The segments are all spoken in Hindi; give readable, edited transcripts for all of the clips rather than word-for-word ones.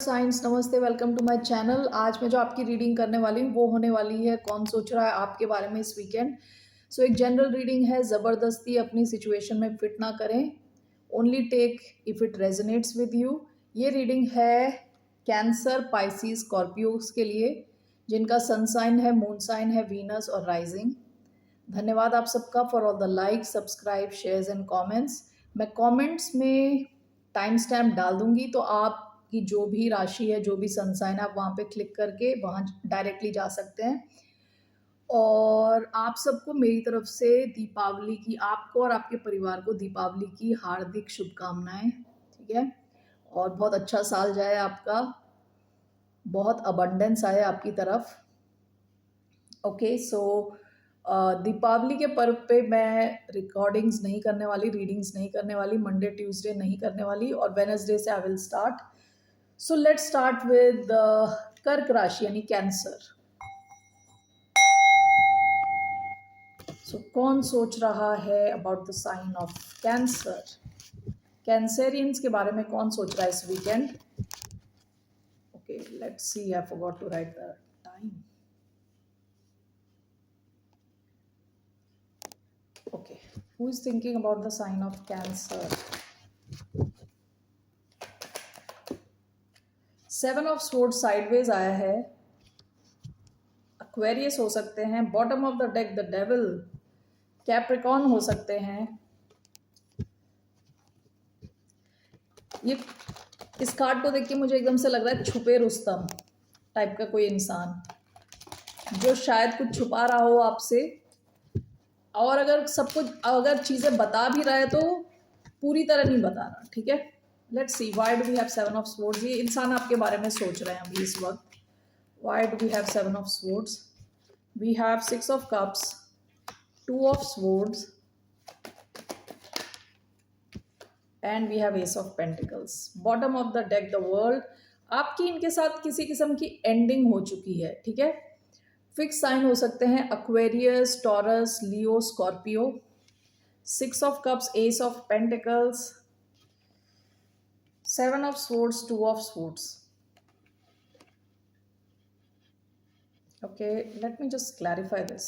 साइंस नमस्ते, वेलकम टू माय चैनल। आज मैं जो आपकी रीडिंग करने वाली हूँ वो होने वाली है कौन सोच रहा है आपके बारे में इस वीकेंड। एक जनरल रीडिंग है, ज़बरदस्ती अपनी सिचुएशन में फिट ना करें। Only take if it resonates with you. ये रीडिंग है कैंसर, पाइसिस, स्कॉर्पियोस के लिए जिनका सन साइन है, मून साइन है, वीनस और राइजिंग। धन्यवाद आप सबका for all the like, subscribe, shares and comments. मैं कमेंट्स में टाइम स्टैम्प डाल दूंगी, तो आपकी जो भी राशि है, जो भी सन साइन है, आप वहाँ पे क्लिक करके वहाँ डायरेक्टली जा सकते हैं। और आप सबको मेरी तरफ से दीपावली की, आपको और आपके परिवार को दीपावली की हार्दिक शुभकामनाएं। ठीक है, और बहुत अच्छा साल जाए आपका, बहुत अबंडेंस आए आपकी तरफ। ओके, सो दीपावली के पर्व पे मैं रिकॉर्डिंग्स नहीं करने वाली, रीडिंग्स नहीं करने वाली, मंडे ट्यूसडे नहीं करने वाली, और वेनसडे से I will start. So let's start with कर्क राशि यानी कैंसर। कौन सोच रहा है about the sign of Cancer? Cancerians के बारे में कौन सोच रहा है इस weekend? Okay, let's see, I forgot to write the time. Okay, who is thinking about the sign of Cancer? Seven of sword sideways आया है। एक्वेरियस हो सकते हैं, bottom of the deck the devil, Capricorn हो सकते हैं। ये इस कार्ड को देख के मुझे एकदम से लग रहा है छुपे रुस्तम टाइप का कोई इंसान जो शायद कुछ छुपा रहा हो आपसे, और अगर सब कुछ, अगर चीज़ें बता भी रहा है तो पूरी तरह नहीं बता रहा। ठीक है, let's see why do we have seven of swords. ये इंसान आपके बारे में सोच रहे हैं अभी इस वक्त। Why do we have seven of swords? We have six of cups, two of swords and we have ace of pentacles. Bottom of the deck the world. आपकी इनके साथ किसी किस्म की एंडिंग हो चुकी है। ठीक है, फिक्स साइन हो सकते हैं Aquarius, taurus, Leo, Scorpio. Six of cups, S of pentacles, seven of swords, to of swords. Okay, let me just clarify this.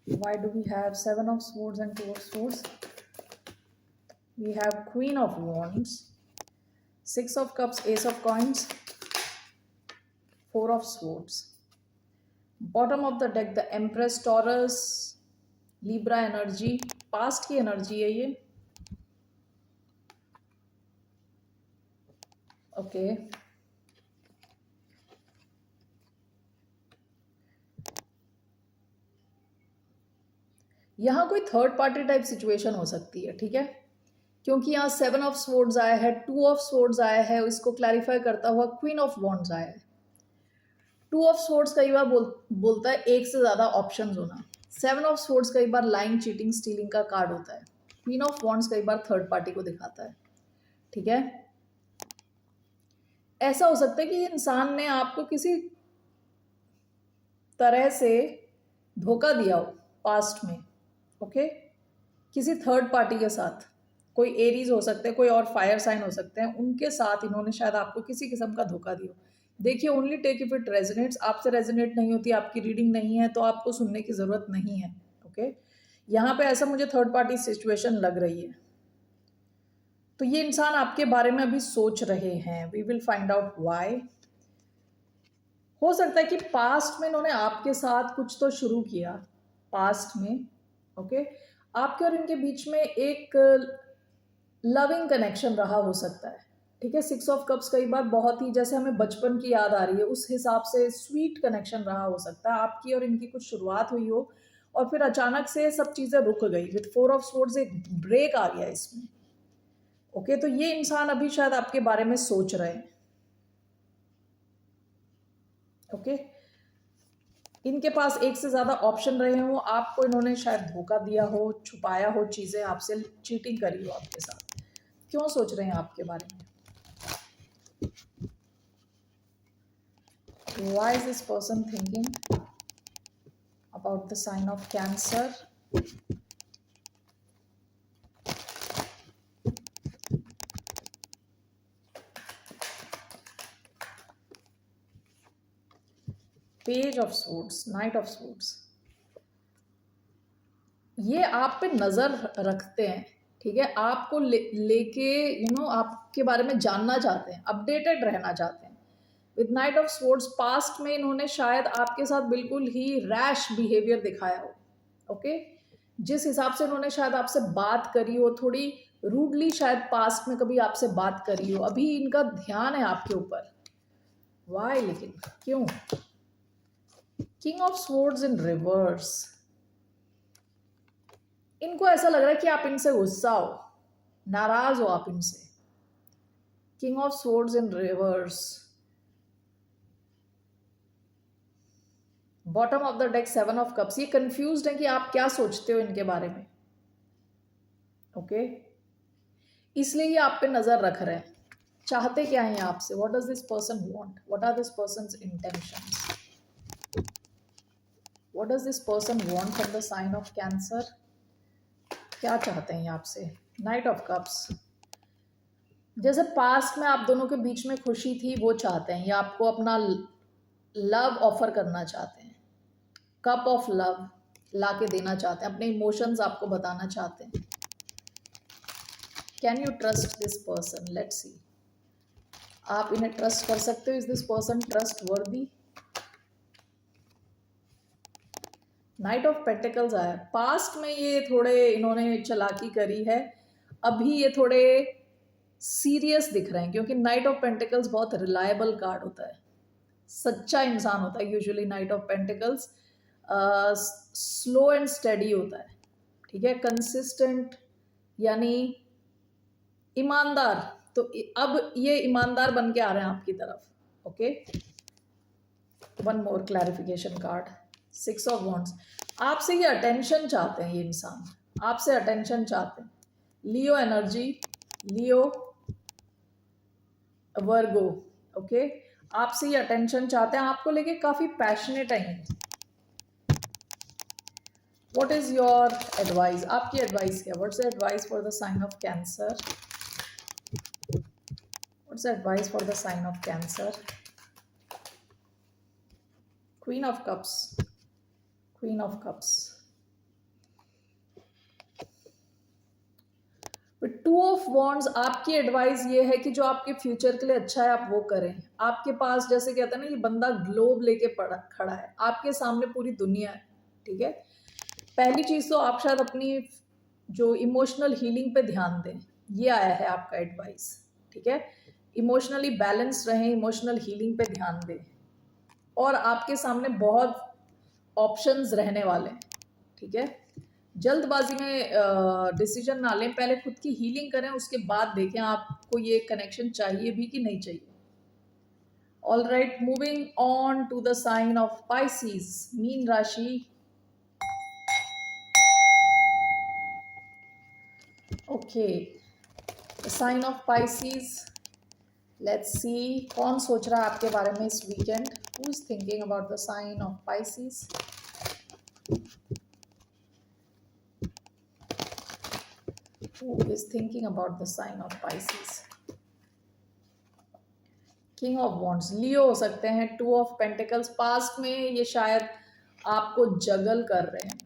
Why do we have seven of swords and two of swords? We have queen of wands, six of cups, ace of coins, four of swords. Bottom of the deck the empress, taurus, libra energy, past की energy है ये। Okay, यहाँ कोई थर्ड पार्टी टाइप सिचुएशन हो सकती है। ठीक है, क्योंकि यहाँ सेवन ऑफ स्वॉर्ड्स आया है, टू ऑफ स्वॉर्ड्स आया है, इसको क्लैरिफाई करता हुआ क्वीन ऑफ वॉन्ड्स आया है। टू ऑफ स्वॉर्ड्स कई बार बोलता है एक से ज़्यादा ऑप्शंस होना। सेवन ऑफ स्वॉर्ड्स कई बार लाइंग, चीटिंग, स्टीलिंग का कार्ड होता है। क्वीन ऑफ वॉन्ड्स कई बार थर्ड पार्टी को दिखाता है। ठीक है, ऐसा हो सकता है कि इंसान ने आपको किसी तरह से धोखा दिया हो पास्ट में। ओके, किसी थर्ड पार्टी के साथ, कोई एरीज हो सकते हैं, कोई और फायर साइन हो सकते हैं, उनके साथ इन्होंने शायद आपको किसी किस्म का धोखा दिया। देखिए, only take if it resonates. आपसे रेजोनेट नहीं होती, आपकी रीडिंग नहीं है, तो आपको सुनने की ज़रूरत नहीं है। ओके, यहाँ पे ऐसा मुझे थर्ड पार्टी सिचुएशन लग रही है। तो ये इंसान आपके बारे में अभी सोच रहे हैं। We will find out why. हो सकता है कि पास्ट में इन्होंने आपके साथ कुछ तो शुरू किया पास्ट में। ओके, आपके और इनके बीच में एक लविंग कनेक्शन रहा हो सकता है। ठीक है, सिक्स ऑफ कप्स कई बार बहुत ही, जैसे हमें बचपन की याद आ रही है, उस हिसाब से स्वीट कनेक्शन रहा हो सकता है। आपकी और इनकी कुछ शुरुआत हुई हो और फिर अचानक से सब चीज़ें रुक गई। विद फोर ऑफ स्वॉर्ड्स एक ब्रेक आ गया इसमें। ओके, तो ये इंसान अभी शायद आपके बारे में सोच रहे हैं। ओके, इनके पास एक से ज़्यादा ऑप्शन रहे हो, आपको इन्होंने शायद धोखा दिया हो, छुपाया हो चीज़ें आपसे, चीटिंग करी हो आपके साथ। क्यों सोच रहे हैं आपके बारे में? Why is this person thinking about the sign of Cancer? Page of swords, night of swords, ये आप पे नजर रखते हैं, ठीक है, आपको लेके आपके बारे में जानना चाहते हैं, अपडेटेड रहना चाहते हैं। With night of swords, past में इन्होंने शायद आपके साथ बिल्कुल ही रैश बिहेवियर दिखाया हो, ओके, जिस हिसाब से उन्होंने शायद आपसे बात करी हो, थोड़ी रूडली शायद पास्ट में कभी आपसे बात करी हो, अभी इनका ध्यान है आपके ऊपर। वाई, लेकिन क्यों? King of swords in reverse, इनको ऐसा लग रहा है कि आप इनसे गुस्सा हो, नाराज हो आप इनसे। King of swords in reverse, bottom of the deck seven of cups, ये कंफ्यूज्ड है कि आप क्या सोचते हो इनके बारे में, ओके, इसलिए ये आप पे नजर रख रहे हैं। चाहते क्या है आपसे? What does this person want? What are this person's intentions? What does this person want from the sign of Cancer? क्या चाहते हैं ये आपसे? नाइट ऑफ कप्स, जैसे पास्ट में आप दोनों के बीच में खुशी थी वो चाहते हैं, या आपको अपना लव ऑफर करना चाहते हैं, कप ऑफ लव ला के देना चाहते हैं, अपने इमोशंस आपको बताना चाहते हैं। Can you trust this person? Let's see, आप इन्हें ट्रस्ट कर सकते हो? इज दिस पर्सन ट्रस्ट वर्दी? नाइट ऑफ पेंटिकल्स आया, पास्ट में ये थोड़े इन्होंने चालाकी करी है, अभी ये थोड़े सीरियस दिख रहे हैं, क्योंकि नाइट ऑफ पेंटिकल्स बहुत रिलायबल कार्ड होता है, सच्चा इंसान होता है usually night of pentacles, slow and steady होता है, ठीक है, कंसिस्टेंट, यानी ईमानदार। तो अब ये ईमानदार बन के आ रहे हैं आपकी तरफ, okay. One more clarification card, six of wands, आपसे ये अटेंशन चाहते हैं, ये इंसान आपसे अटेंशन चाहते हैं। लियो एनर्जी, लियो वर्गो, ओके, आपसे ये अटेंशन चाहते हैं, आपको लेके काफी पैशनेट हैं। What is your advice? आपकी एडवाइस क्या? What's the advice for the sign of Cancer? What's the advice for the sign of Cancer? Queen of cups, queen of cups, two of wands, आपकी एडवाइस ये है कि जो आपके फ्यूचर के लिए अच्छा है आप वो करें। आपके पास जैसे कहते हैं ना, ये बंदा ग्लोब लेके खड़ा है, आपके सामने पूरी दुनिया है, ठीक है। पहली चीज तो आप शायद अपनी जो इमोशनल हीलिंग पे ध्यान दें, ये आया है आपका एडवाइस, ठीक है। इमोशनली बैलेंस रहें, इमोशनल हीलिंग पे ध्यान दें, और आपके सामने बहुत ऑप्शंस रहने वाले हैं, ठीक है। जल्दबाजी में डिसीजन ना लें, पहले खुद की हीलिंग करें, उसके बाद देखें आपको ये कनेक्शन चाहिए भी कि नहीं चाहिए। All right, moving on to the sign of Pisces, मीन राशि। Okay, the sign of Pisces, let's see कौन सोच रहा है आपके बारे में इस weekend. Who is thinking about the sign of Pisces? Who is thinking about the sign of Pisces? King of Wands, लियो हो सकते हैं, टू ऑफ पेंटिकल्स, पास्ट में ये शायद आपको जगल कर रहे हैं,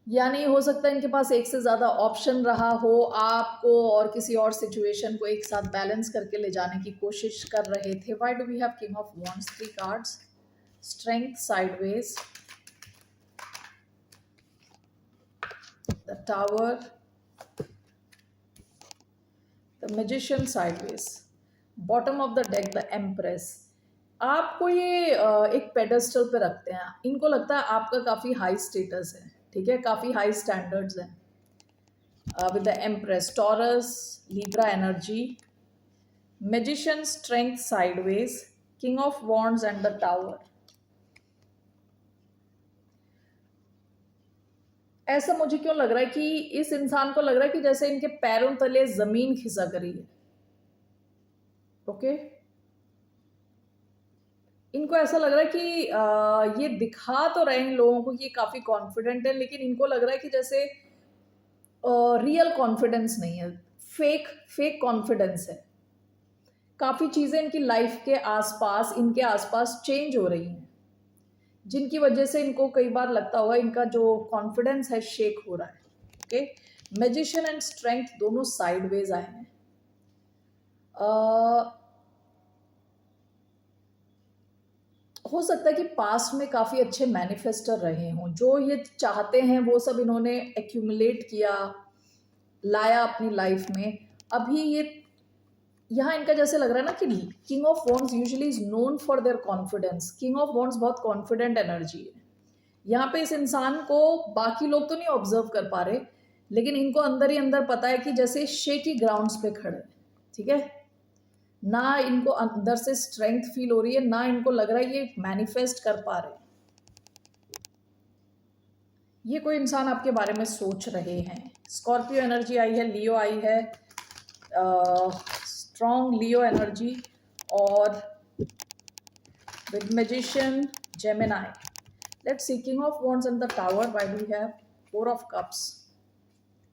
यानी हो सकता है इनके पास एक से ज्यादा ऑप्शन रहा हो, आपको और किसी और सिचुएशन को एक साथ बैलेंस करके ले जाने की कोशिश कर रहे थे। Why do we have king of wands? 3 cards, strength sideways, the tower, the magician sideways, bottom of the deck the empress. आपको ये एक पेडेस्टल पे रखते हैं, इनको लगता है आपका काफ़ी हाई स्टेटस है, ठीक है, काफ़ी हाई स्टैंडर्ड्स हैं। With the empress, taurus, Libra energy, magician strength sideways, king of wands and the tower. ऐसा मुझे क्यों लग रहा है कि इस इंसान को लग रहा है कि जैसे इनके पैरों तले जमीन खिसक रही है, ओके। इनको ऐसा लग रहा है कि ये दिखा तो रहे हैं लोगों को कि ये काफ़ी कॉन्फिडेंट है, लेकिन इनको लग रहा है कि जैसे रियल कॉन्फिडेंस नहीं है, फेक फेक कॉन्फिडेंस है। काफ़ी चीज़ें इनकी लाइफ के आसपास, इनके आसपास चेंज हो रही हैं, जिनकी वजह से इनको कई बार लगता होगा इनका जो कॉन्फिडेंस है शेक हो रहा है। ओके, मैजिशियन एंड स्ट्रेंथ दोनों साइडवेज आए हैं। हो सकता है कि पास्ट में काफ़ी अच्छे मैनिफेस्टर रहे हों, जो ये चाहते हैं वो सब इन्होंने एक्यूमुलेट किया, लाया अपनी लाइफ में। अभी ये यहाँ इनका जैसे लग रहा है ना कि king of wands usually is known for their confidence. King of wands बहुत कॉन्फिडेंट एनर्जी है। यहाँ पे इस इंसान को बाकी लोग तो नहीं ऑब्जर्व कर पा रहे, लेकिन इनको अंदर ही अंदर पता है कि जैसे शेकी ग्राउंड्स पे खड़े हैं, ठीक है। ना इनको अंदर से स्ट्रेंथ फील हो रही है, ना इनको लग रहा है ये मैनिफेस्ट कर पा रहे हैं। ये कोई इंसान आपके बारे में सोच रहे हैं। स्कॉर्पियो एनर्जी आई है, लियो आई है, स्ट्रॉन्ग लियो एनर्जी, और with magician Gemini. Let's see king of wands and the tower, why do we have four of cups,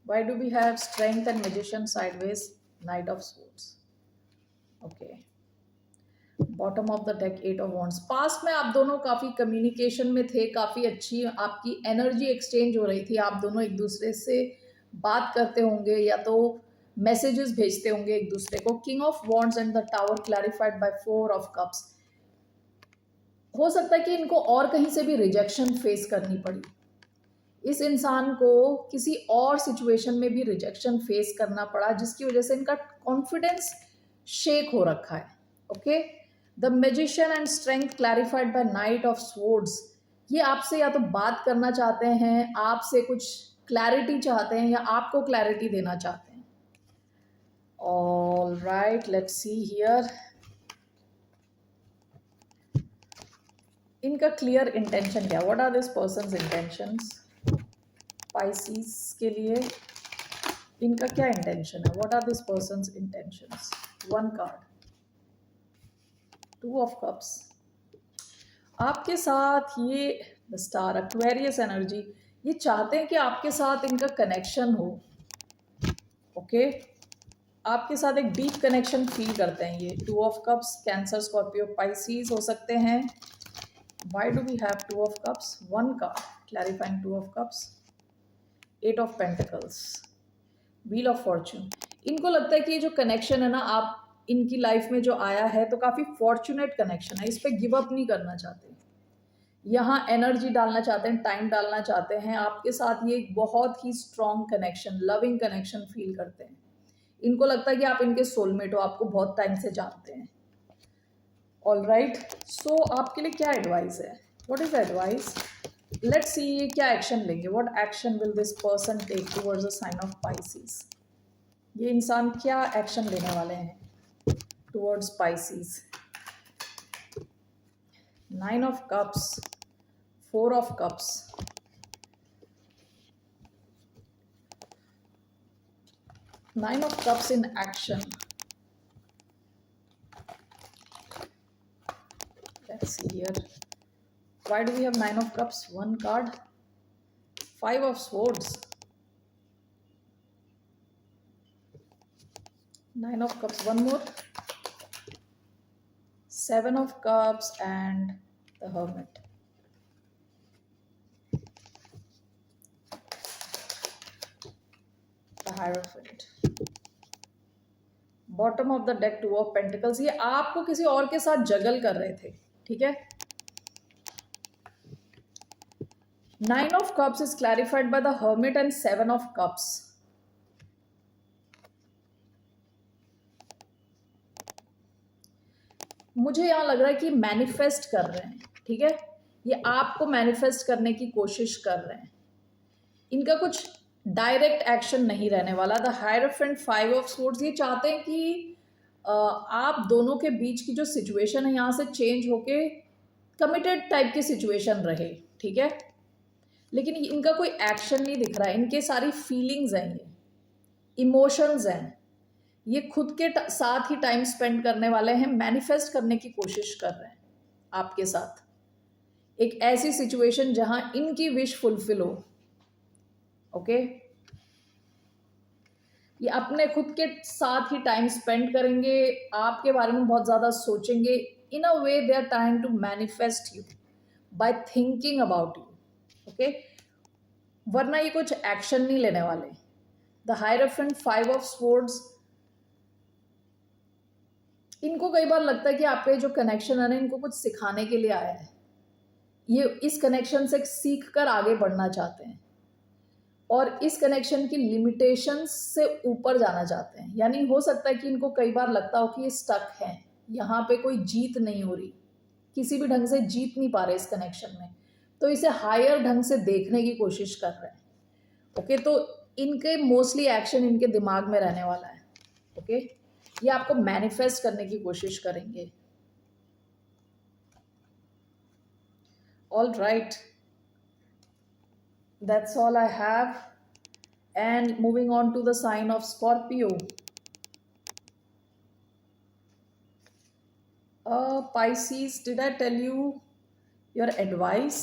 why do we have strength and magician sideways, knight of swords. Okay, bottom of the deck eight of wands. Past में आप दोनों काफ़ी कम्युनिकेशन में थे, काफ़ी अच्छी आपकी एनर्जी एक्सचेंज हो रही थी, आप दोनों एक दूसरे से बात करते होंगे या तो मैसेजेस भेजते होंगे एक दूसरे को। King of wands and the tower clarified by four of cups. हो सकता है कि इनको और कहीं से भी रिजेक्शन फेस करनी पड़ी, इस इंसान को किसी और सिचुएशन में भी रिजेक्शन फेस करना पड़ा, जिसकी वजह से इनका कॉन्फिडेंस शेक हो रखा है। Okay, the magician and strength clarified by knight of swords. ये आपसे या तो बात करना चाहते हैं, आपसे कुछ क्लैरिटी चाहते हैं, या आपको क्लैरिटी देना चाहते हैं। All right, let's see here इनका क्लियर इंटेंशन क्या, what are this person's intentions. Pisces के लिए इनका क्या इंटेंशन है, what are this person's intentions. One card, two of cups. आपके साथ ये द स्टार, एक्वेरियस एनर्जी, ये चाहते हैं कि आपके साथ इनका कनेक्शन हो। ओके, आपके साथ एक डीप कनेक्शन फील करते हैं ये। Two of cups, Cancer, Scorpio, Pisces हो सकते हैं। Why do we have two of cups, one card clarifying two of cups, eight of pentacles, wheel of fortune. इनको लगता है कि ये जो कनेक्शन है ना आप इनकी लाइफ में जो आया है, तो काफ़ी फॉर्चुनेट कनेक्शन है, इस पर गिव अप नहीं करना चाहते, यहाँ एनर्जी डालना चाहते हैं, टाइम डालना चाहते हैं। आपके साथ ये एक बहुत ही strong connection, loving connection feel करते हैं। इनको लगता है कि आप इनके सोलमेट हो, आपको बहुत टाइम से जानते हैं। ऑल राइट, सो आपके लिए क्या एडवाइस है, what is advice. Let's see ये क्या एक्शन लेंगे, what action will this person take towards the sign of Pisces. ये इंसान क्या एक्शन लेने वाले हैं towards Pisces. Nine of cups, four of cups, nine of cups in action. Let's see here. Why do we have nine of cups, one card, five of swords, nine of cups, one more, seven of cups, and the hermit. The hierophant. Bottom of the deck, two of pentacles. ये आपको किसी और के साथ जगल कर रहे थे, ठीक है। Nine of cups is clarified by the hermit and seven of cups. मुझे यहां लग रहा है कि मैनिफेस्ट कर रहे हैं, ठीक है। ये आपको मैनिफेस्ट करने की कोशिश कर रहे हैं। इनका कुछ डायरेक्ट एक्शन नहीं रहने वाला। The hierophant, five of swords, ये चाहते हैं कि आप दोनों के बीच की जो सिचुएशन है यहाँ से चेंज होके कमिटेड टाइप की सिचुएशन रहे, ठीक है। लेकिन इनका कोई एक्शन नहीं दिख रहा है। इनके सारी फीलिंग्स हैं, ये इमोशंस हैं, ये खुद के साथ ही टाइम स्पेंड करने वाले हैं, मैनिफेस्ट करने की कोशिश कर रहे हैं। आपके साथ, एक ऐसी सिचुएशन जहां इनकी विश फुलफिल हो। ओके, ये अपने खुद के साथ ही टाइम स्पेंड करेंगे, आपके बारे में बहुत ज़्यादा सोचेंगे। In a way they are trying to manifest you by thinking about you. Okay, वरना ये कुछ एक्शन नहीं लेने वाले। द हायरोफेंट, 5 ऑफ स्वॉर्ड्स, इनको कई बार लगता है कि आपके जो कनेक्शन है ना, इनको कुछ सिखाने के लिए आया है। ये इस कनेक्शन से सीख कर आगे बढ़ना चाहते हैं और इस कनेक्शन की लिमिटेशंस से ऊपर जाना चाहते हैं। यानी हो सकता है कि इनको कई बार लगता हो कि ये स्टक है, यहाँ पे कोई जीत नहीं हो रही, किसी भी ढंग से जीत नहीं पा रहे इस कनेक्शन में, तो इसे हायर ढंग से देखने की कोशिश कर रहे हैं। ओके, तो इनके मोस्टली एक्शन इनके दिमाग में रहने वाला है। ओके, ये आपको मैनिफेस्ट करने की कोशिश करेंगे। All right, that's all I have. And moving on to the sign of Scorpio. Pisces, did I tell you your advice?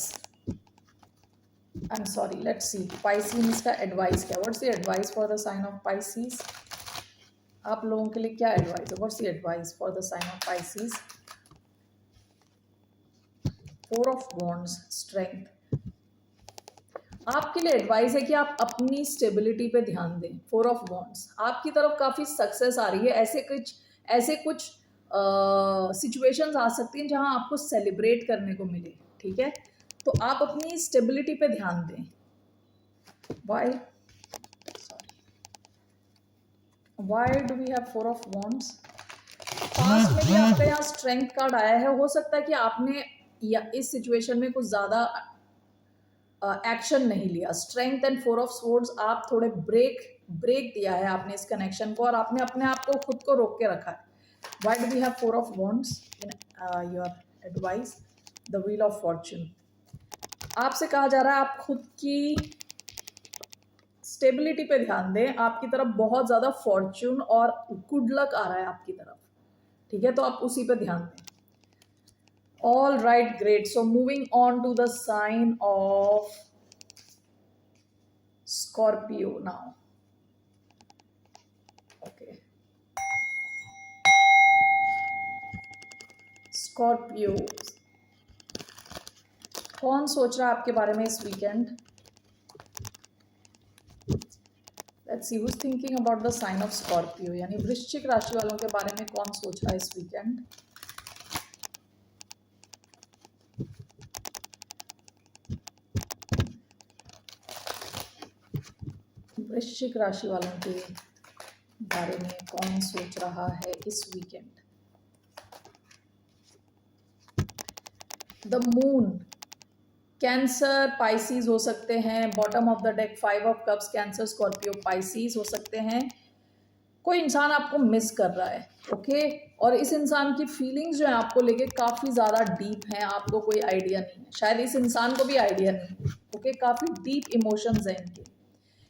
I'm sorry, let's see. Pisces का advice क्या? What's the advice for the sign of Pisces? आप लोगों के लिए क्या advice है? What's the advice for the sign of Pisces? 4 of Wands, strength. आपके लिए एडवाइस है कि आप अपनी स्टेबिलिटी पे ध्यान दें। 4 ऑफ वॉन्ड्स, आपकी तरफ काफ़ी सक्सेस आ रही है। ऐसे कुछ सिचुएशंस आ सकती हैं जहां आपको सेलिब्रेट करने को मिले। ठीक है, तो आप अपनी स्टेबिलिटी पे ध्यान दें। Why do we have 4 of wands? Past में भी आपका यहाँ स्ट्रेंथ कार्ड आया है। हो सकता है कि आपने या इस सिचुएशन में कुछ ज़्यादा एक्शन नहीं लिया। स्ट्रेंथ एंड 4 ऑफ स्वॉर्ड्स, आप थोड़े ब्रेक दिया है आपने इस कनेक्शन को और आपने अपने आप को खुद को रोक के रखा है। Why do we have 4 of wands in your advice? The wheel of fortune, आपसे कहा जा रहा है आप खुद की स्टेबिलिटी पे ध्यान दें। आपकी तरफ बहुत ज़्यादा फॉर्च्यून और गुड लक आ रहा है आपकी तरफ। ठीक है, तो आप उसी पे ध्यान दें। All right, great. So moving on to the sign of Scorpio now. Okay. Scorpio. कौन सोच रहा है आपके बारे में इस weekend? Let's see who's thinking about the sign of Scorpio. यानी वृश्चिक राशि वालों के बारे में कौन सोच रहा है इस वीकेंड? वृश्चिक राशि वालों के बारे में कौन सोच रहा है इस weekend? The moon, cancer, Pisces हो सकते हैं। Bottom of the deck 5 of cups, Cancer, Scorpio, Pisces हो सकते हैं। कोई इंसान आपको मिस कर रहा है। ओके, और इस इंसान की फीलिंग्स जो है आपको लेके काफ़ी ज़्यादा डीप हैं, आपको कोई आइडिया नहीं है। शायद इस इंसान को भी आइडिया नहीं है। ओके, काफ़ी डीप इमोशंस हैं इनके।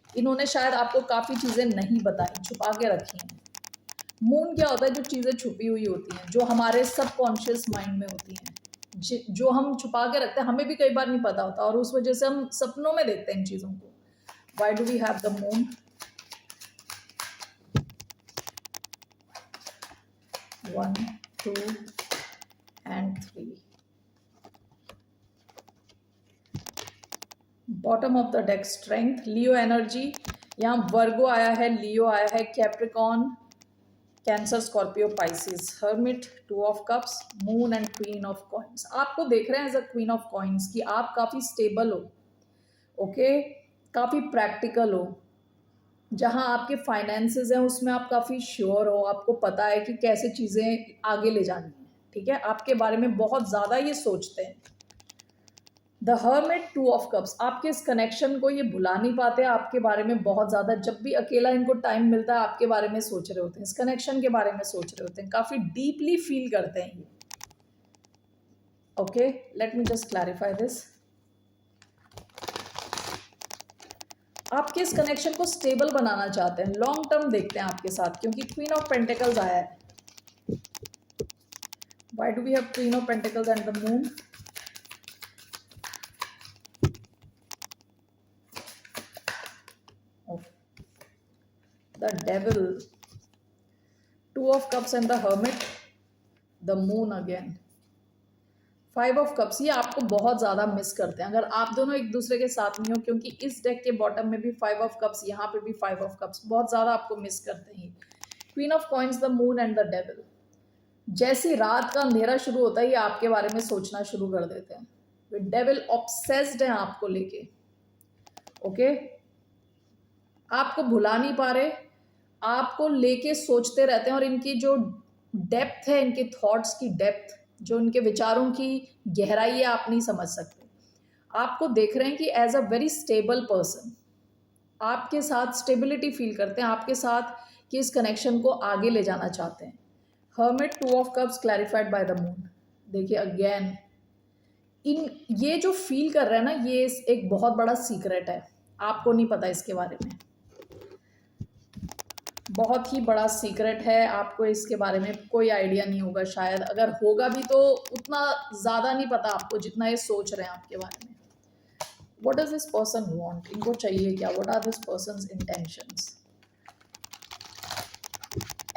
इन्होंने शायद आपको काफ़ी चीज़ें नहीं बताई, छुपा के रखी हैं। मून क्या होता है? जो चीज़ें छुपी हुई होती हैं, जो हमारे सबकॉन्शियस माइंड में होती हैं, जो हम छुपा के रखते हैं, हमें भी कई बार नहीं पता होता और उस वजह से हम सपनों में देखते हैं इन चीज़ों को। Why do we have the moon? 1, 2 and 3. Bottom of the deck strength, Leo energy. यहाँ वर्गो आया है, लियो आया है, Capricorn, Cancer, Scorpio, Pisces, hermit, 2 of cups, moon and queen of coins. आपको देख रहे हैं as a queen of coins कि आप काफ़ी स्टेबल हो। ओके, काफ़ी प्रैक्टिकल हो। जहाँ आपके फाइनेंसेस हैं उसमें आप काफ़ी श्योर हो, आपको पता है कि कैसे चीज़ें आगे ले जानी है। ठीक है, आपके बारे में बहुत ज़्यादा ये सोचते हैं। द हर्मिट, 2 ऑफ कप्स, आपके इस कनेक्शन को ये भुला नहीं पाते। आपके बारे में बहुत ज़्यादा, जब भी अकेला इनको टाइम मिलता है आपके बारे में सोच रहे होते हैं, इस कनेक्शन के बारे में सोच रहे होते हैं, काफ़ी डीपली फील करते हैं ये। Okay, let me just clarify this. आपके इस कनेक्शन को स्टेबल बनाना चाहते हैं, लॉन्ग टर्म देखते हैं आपके साथ, क्योंकि क्वीन ऑफ पेंटिकल्स आया है। Why Why do we have Queen of Pentacles and the Moon? Oh. The Devil, Two of Cups and the Hermit, the Moon again, Five of Cups. ये आपको बहुत ज़्यादा मिस करते हैं अगर आप दोनों एक दूसरे के साथ नहीं हो, क्योंकि इस डेक के बॉटम में भी Five of Cups, यहाँ पे भी Five of Cups, बहुत ज़्यादा आपको मिस करते हैं। Queen of Coins, the Moon and the Devil. जैसी रात का अंधेरा शुरू होता है ये आपके बारे में सोचना शुरू कर देते हैं। डेविल ऑब्सेस्ड है आपको लेके, ओके? आपको भुला नहीं पा रहे, आपको लेके सोचते रहते हैं, और इनकी जो डेप्थ है, इनके थॉट्स की डेप्थ, जो इनके विचारों की गहराई है, आप नहीं समझ सकते। आपको देख रहे हैं कि as a very stable person, आपके साथ स्टेबिलिटी फील करते हैं, आपके साथ कि इस कनेक्शन को आगे ले जाना चाहते हैं। Hermit, to of cups clarified by the moon. देखिए अगेन ये जो फील कर रहे हैं ना, ये एक बहुत बड़ा सीक्रेट है, आपको नहीं पता इसके बारे में, बहुत ही बड़ा सीक्रेट है, आपको इसके बारे में कोई आइडिया नहीं होगा शायद, अगर होगा भी तो उतना ज़्यादा नहीं पता आपको जितना ये सोच रहे हैं आपके बारे में। What does this person want? इनको चाहिए क्या? What are this person's intentions?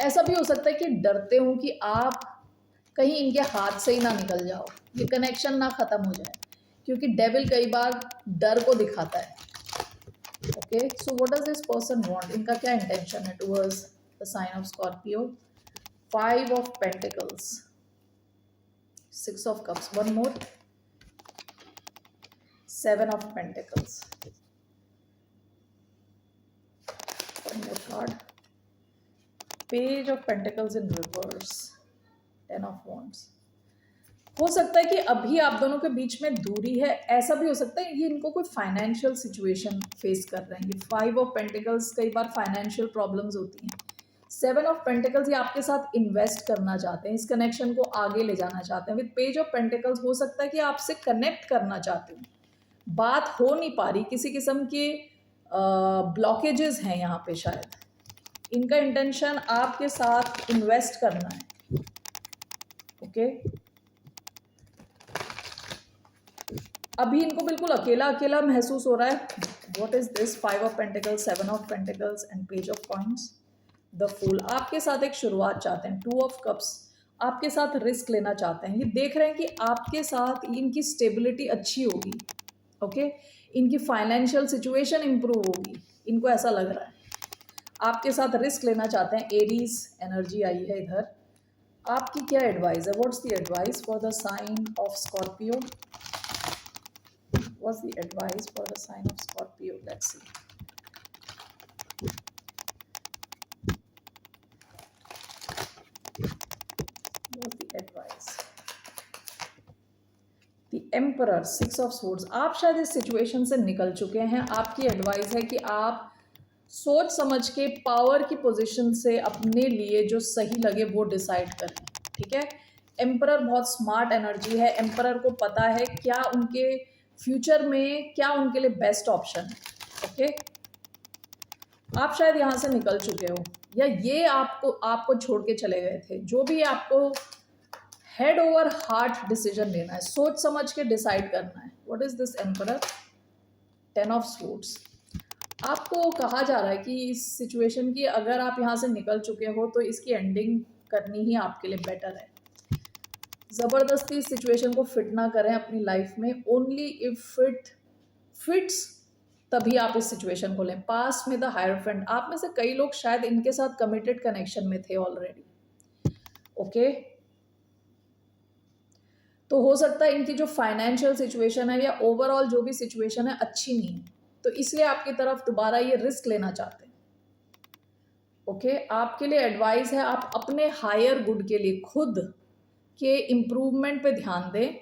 ऐसा भी हो सकता है कि डरते हो कि आप कहीं इनके हाथ से ही ना निकल जाओ, ये कनेक्शन ना ख़त्म हो जाए, क्योंकि डेविल कई बार डर को दिखाता है। Okay, so what does this person want? इनका क्या इंटेंशन है towards the sign of Scorpio? Five of Pentacles, Six of Cups, one more, Seven of Pentacles, one more card, Page of Pentacles in reverse, Ten of Wands. हो सकता है कि अभी आप दोनों के बीच में दूरी है, ऐसा भी हो सकता है ये इनको कोई फाइनेंशियल सिचुएशन फेस कर रहे हैं। ये Five of Pentacles कई बार फाइनेंशियल प्रॉब्लम्स होती हैं। Seven of Pentacles ये आपके साथ इन्वेस्ट करना चाहते हैं, इस कनेक्शन को आगे ले जाना चाहते हैं। विद Page of Pentacles हो सकता है कि आपसे कनेक्ट करना चाहते हैं, बात हो नहीं पा रही, किसी किस्म के ब्लॉकेजेस हैं यहाँ पे शायद। इनका इंटेंशन आपके साथ इन्वेस्ट करना है, ओके? अभी इनको बिल्कुल अकेला अकेला महसूस हो रहा है। What is this? Five of Pentacles, Seven of Pentacles and Page of Coins, the fool. आपके साथ एक शुरुआत चाहते हैं। Two of Cups, आपके साथ रिस्क लेना चाहते हैं। ये देख रहे हैं कि आपके साथ इनकी स्टेबिलिटी अच्छी होगी, ओके? इनकी फाइनेंशियल सिचुएशन इंप्रूव होगी, इनको ऐसा लग रहा है। आपके साथ रिस्क लेना चाहते हैं। एरीज एनर्जी आई है इधर। आपकी क्या एडवाइस है? What's the advice for the sign of Scorpio? What's the advice for the sign of Scorpio? Let's see. What's the advice? The Emperor, Six of Swords. आप शायद इस सिचुएशन से निकल चुके हैं। आपकी एडवाइस है कि आप सोच समझ के पावर की पोजीशन से अपने लिए जो सही लगे वो डिसाइड करें, ठीक है? एम्परर बहुत स्मार्ट एनर्जी है। एम्परर को पता है क्या उनके फ्यूचर में क्या उनके लिए बेस्ट ऑप्शन है, ओके? आप शायद यहाँ से निकल चुके हो, या ये आपको छोड़ के चले गए थे। जो भी आपको हेड ओवर हार्ट डिसीजन लेना है, सोच समझ के डिसाइड करना है। What is this emperor? Ten of swords. आपको कहा जा रहा है कि इस सिचुएशन की अगर आप यहाँ से निकल चुके हो तो इसकी एंडिंग करनी ही आपके लिए बेटर है। ज़बरदस्ती इस सिचुएशन को फिट ना करें अपनी लाइफ में। ओनली इफ इट फिट्स तभी आप इस सिचुएशन को लें। पास में द हायरफेंट, आप में से कई लोग शायद इनके साथ कमिटेड कनेक्शन में थे ऑलरेडी, ओके? तो हो सकता है इनकी जो फाइनेंशियल सिचुएशन है या ओवरऑल जो भी सिचुएशन है अच्छी नहीं है, तो इसलिए आपकी तरफ दोबारा ये रिस्क लेना चाहते हैं, ओके? आपके लिए एडवाइस है आप अपने हायर गुड के लिए खुद के इम्प्रूवमेंट पे ध्यान दें।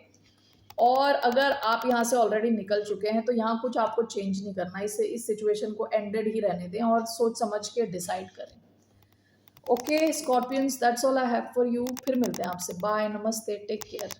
और अगर आप यहाँ से ऑलरेडी निकल चुके हैं तो यहाँ कुछ आपको चेंज नहीं करना, इस सिचुएशन को एंडेड ही रहने दें और सोच समझ के डिसाइड करें, okay? Scorpions, that's all I have for you. फिर मिलते हैं आपसे। बाय, नमस्ते, टेक केयर।